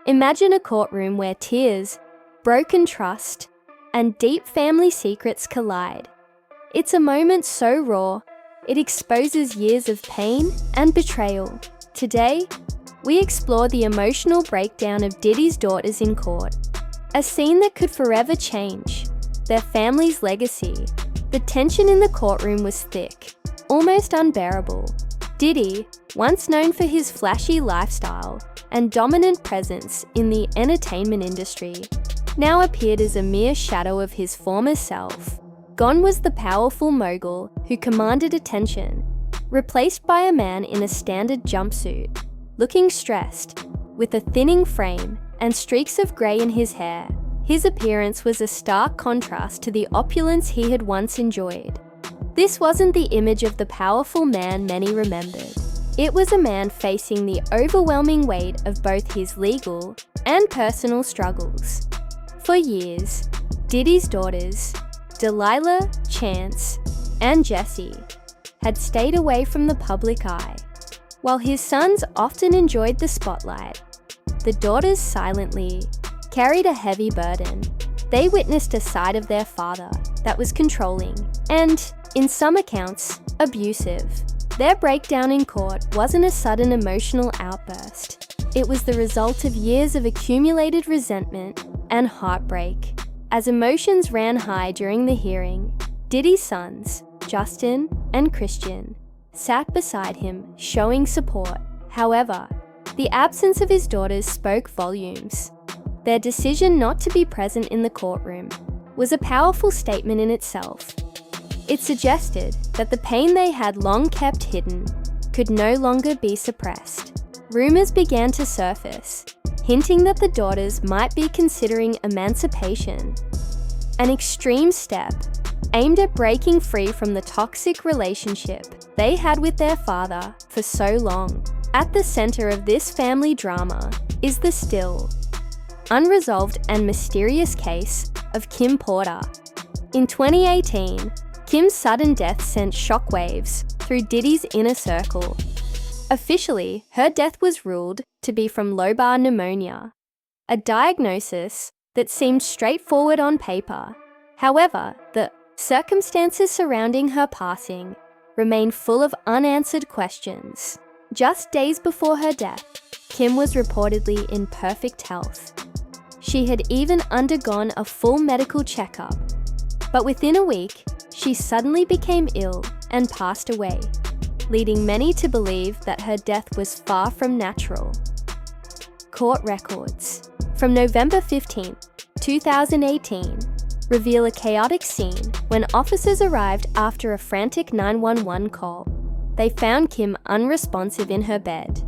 Imagine a courtroom where tears, broken trust, and deep family secrets collide. It's a moment so raw, it exposes years of pain and betrayal. Today, we explore the emotional breakdown of Diddy's daughters in court, a scene that could forever change their family's legacy. The tension in the courtroom was thick, almost unbearable. Diddy, once known for his flashy lifestyle and dominant presence in the entertainment industry, now appeared as a mere shadow of his former self. Gone was the powerful mogul who commanded attention, replaced by a man in a standard jumpsuit, looking stressed, with a thinning frame and streaks of grey in his hair. His appearance was a stark contrast to the opulence he had once enjoyed. This wasn't the image of the powerful man many remembered. It was a man facing the overwhelming weight of both his legal and personal struggles. For years, Diddy's daughters, Delilah, Chance, and Jessie, had stayed away from the public eye. While his sons often enjoyed the spotlight, the daughters silently carried a heavy burden. They witnessed a side of their father that was controlling and, in some accounts, abusive. Their breakdown in court wasn't a sudden emotional outburst. It was the result of years of accumulated resentment and heartbreak. As emotions ran high during the hearing, Diddy's sons, Justin and Christian, sat beside him, showing support. However, the absence of his daughters spoke volumes. Their decision not to be present in the courtroom was a powerful statement in itself. It suggested that the pain they had long kept hidden could no longer be suppressed. Rumors began to surface, hinting that the daughters might be considering emancipation, an extreme step aimed at breaking free from the toxic relationship they had with their father for so long. At the center of this family drama is the still unresolved and mysterious case of Kim Porter. In 2018, Kim's sudden death sent shockwaves through Diddy's inner circle. Officially, her death was ruled to be from lobar pneumonia, a diagnosis that seemed straightforward on paper. However, the circumstances surrounding her passing remain full of unanswered questions. Just days before her death, Kim was reportedly in perfect health. She had even undergone a full medical checkup, but within a week, she suddenly became ill and passed away, leading many to believe that her death was far from natural. Court records from November 15, 2018, reveal a chaotic scene when officers arrived after a frantic 911 call. They found Kim unresponsive in her bed.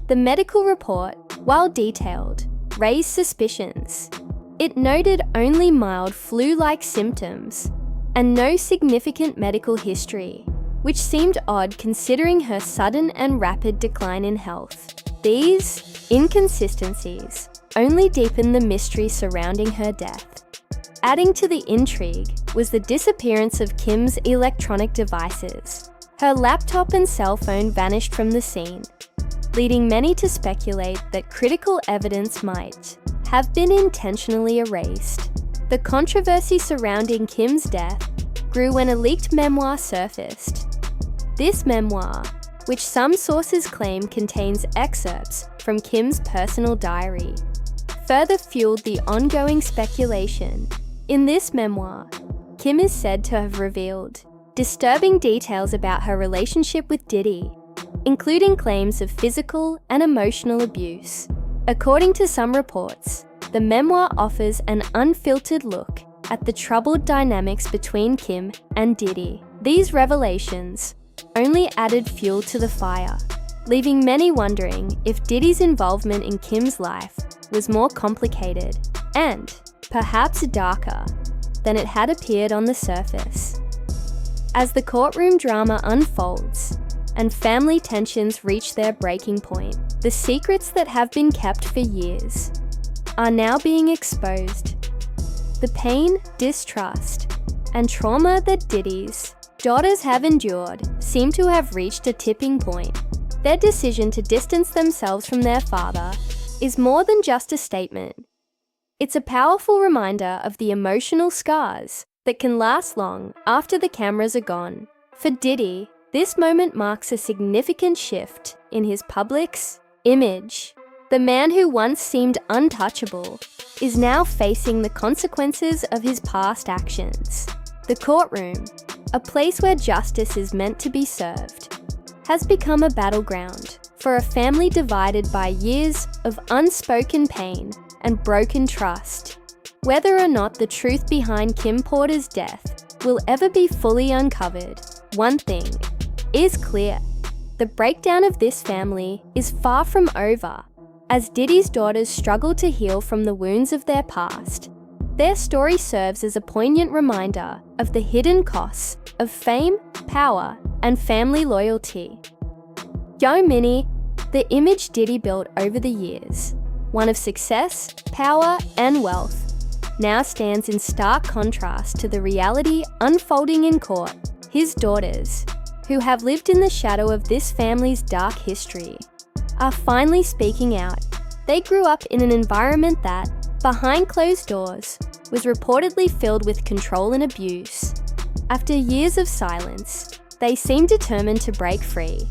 The medical report, while detailed, raised suspicions. It noted only mild flu-like symptoms and no significant medical history, which seemed odd considering her sudden and rapid decline in health. These inconsistencies only deepened the mystery surrounding her death. Adding to the intrigue was the disappearance of Kim's electronic devices. Her laptop and cell phone vanished from the scene, leading many to speculate that critical evidence might have been intentionally erased. The controversy surrounding Kim's death grew when a leaked memoir surfaced. This memoir, which some sources claim contains excerpts from Kim's personal diary, further fueled the ongoing speculation. In this memoir, Kim is said to have revealed disturbing details about her relationship with Diddy, including claims of physical and emotional abuse. According to some reports, the memoir offers an unfiltered look at the troubled dynamics between Kim and Diddy. These revelations only added fuel to the fire, leaving many wondering if Diddy's involvement in Kim's life was more complicated and perhaps darker than it had appeared on the surface. As the courtroom drama unfolds and family tensions reach their breaking point, the secrets that have been kept for years are now being exposed. The pain, distrust, and trauma that Diddy's daughters have endured seem to have reached a tipping point. Their decision to distance themselves from their father is more than just a statement. It's a powerful reminder of the emotional scars that can last long after the cameras are gone. For Diddy, this moment marks a significant shift in his public's image. The man who once seemed untouchable is now facing the consequences of his past actions. The courtroom, a place where justice is meant to be served, has become a battleground for a family divided by years of unspoken pain and broken trust. Whether or not the truth behind Kim Porter's death will ever be fully uncovered, one thing is clear. The breakdown of this family is far from over. As Diddy's daughters struggle to heal from the wounds of their past, their story serves as a poignant reminder of the hidden costs of fame, power, and family loyalty. Yo Mini, the image Diddy built over the years, one of success, power, and wealth, now stands in stark contrast to the reality unfolding in court. His daughters, who have lived in the shadow of this family's dark history, are finally speaking out. They grew up in an environment that, behind closed doors, was reportedly filled with control and abuse. After years of silence, they seem determined to break free.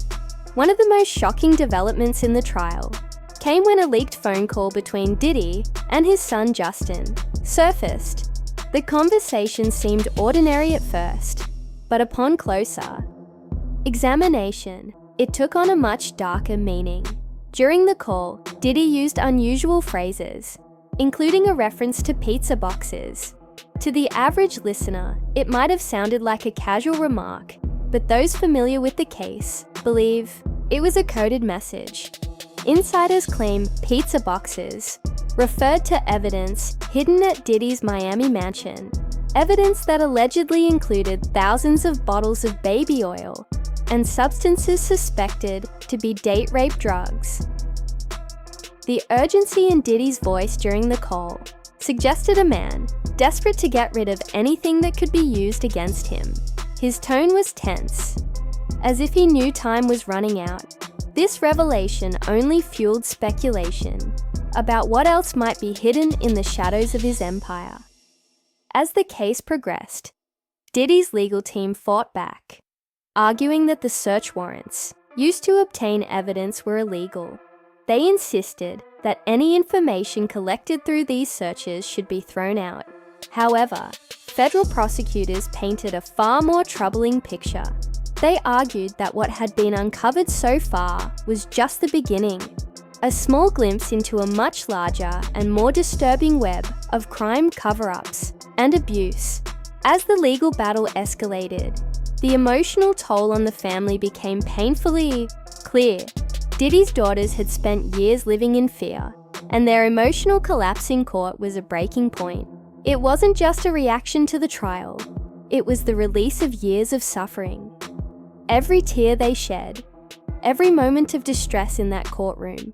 One of the most shocking developments in the trial came when a leaked phone call between Diddy and his son Justin surfaced. The conversation seemed ordinary at first, but upon closer examination, it took on a much darker meaning. During the call, Diddy used unusual phrases, including a reference to pizza boxes. To the average listener, it might have sounded like a casual remark, but those familiar with the case believe it was a coded message. Insiders claim pizza boxes referred to evidence hidden at Diddy's Miami mansion, evidence that allegedly included thousands of bottles of baby oil and substances suspected to be date-rape drugs. The urgency in Diddy's voice during the call suggested a man desperate to get rid of anything that could be used against him. His tone was tense, as if he knew time was running out. This revelation only fueled speculation about what else might be hidden in the shadows of his empire. As the case progressed, Diddy's legal team fought back, arguing that the search warrants used to obtain evidence were illegal. They insisted that any information collected through these searches should be thrown out. However, federal prosecutors painted a far more troubling picture. They argued that what had been uncovered so far was just the beginning, a small glimpse into a much larger and more disturbing web of crime cover-ups and abuse. As the legal battle escalated, the emotional toll on the family became painfully clear. Diddy's daughters had spent years living in fear, and their emotional collapse in court was a breaking point. It wasn't just a reaction to the trial, it was the release of years of suffering. Every tear they shed, every moment of distress in that courtroom,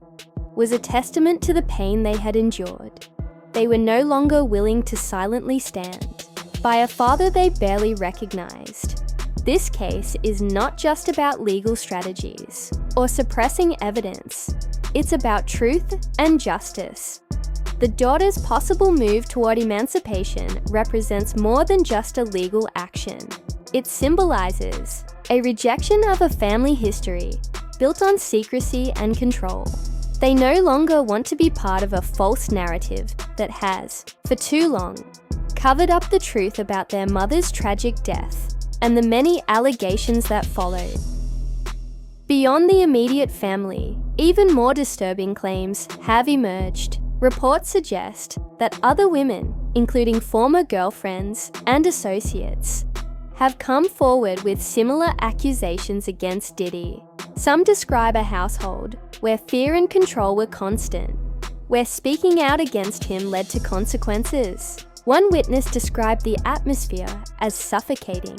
was a testament to the pain they had endured. They were no longer willing to silently stand by a father they barely recognized. This case is not just about legal strategies or suppressing evidence. It's about truth and justice. The daughters' possible move toward emancipation represents more than just a legal action. It symbolizes a rejection of a family history built on secrecy and control. They no longer want to be part of a false narrative that has, for too long, covered up the truth about their mother's tragic death and the many allegations that followed. Beyond the immediate family, even more disturbing claims have emerged. Reports suggest that other women, including former girlfriends and associates, have come forward with similar accusations against Diddy. Some describe a household where fear and control were constant, where speaking out against him led to consequences. One witness described the atmosphere as suffocating,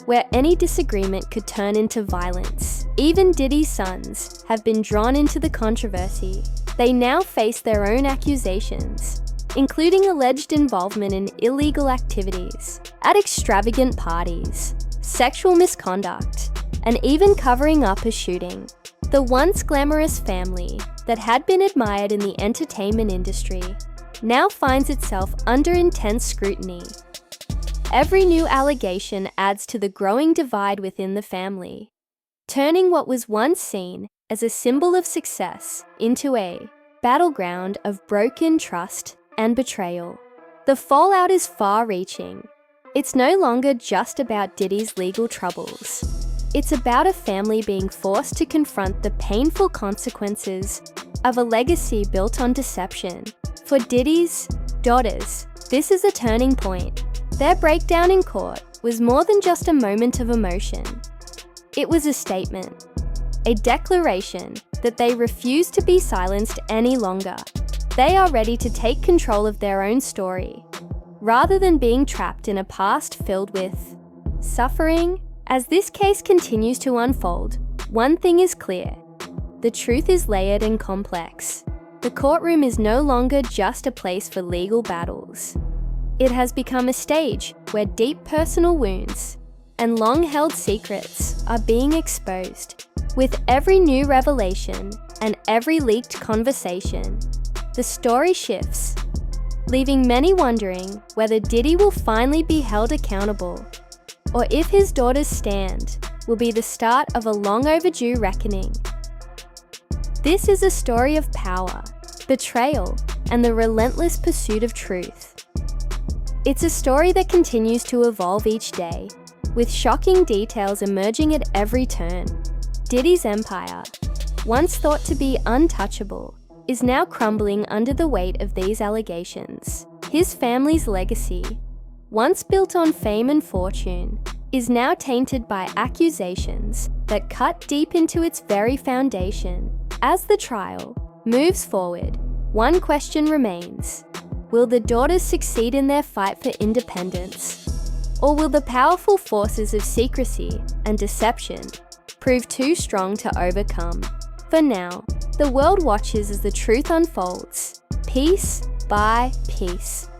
where any disagreement could turn into violence. Even Diddy's sons have been drawn into the controversy. They now face their own accusations, including alleged involvement in illegal activities, at extravagant parties, sexual misconduct, and even covering up a shooting. The once glamorous family that had been admired in the entertainment industry now finds itself under intense scrutiny. Every new allegation adds to the growing divide within the family, turning what was once seen as a symbol of success into a battleground of broken trust and betrayal. The fallout is far-reaching. It's no longer just about Diddy's legal troubles. It's about a family being forced to confront the painful consequences of a legacy built on deception. For Diddy's daughters, this is a turning point. Their breakdown in court was more than just a moment of emotion. It was a statement, a declaration that they refuse to be silenced any longer. They are ready to take control of their own story, rather than being trapped in a past filled with suffering. As this case continues to unfold, one thing is clear. The truth is layered and complex. The courtroom is no longer just a place for legal battles. It has become a stage where deep personal wounds and long-held secrets are being exposed. With every new revelation and every leaked conversation, the story shifts, leaving many wondering whether Diddy will finally be held accountable, or if his daughter's stand will be the start of a long overdue reckoning. This is a story of power, betrayal, and the relentless pursuit of truth. It's a story that continues to evolve each day, with shocking details emerging at every turn. Diddy's empire, once thought to be untouchable, is now crumbling under the weight of these allegations. His family's legacy, once built on fame and fortune, is now tainted by accusations that cut deep into its very foundation. As the trial moves forward, one question remains. Will the daughters succeed in their fight for independence? Or will the powerful forces of secrecy and deception prove too strong to overcome? For now, the world watches as the truth unfolds, piece by piece.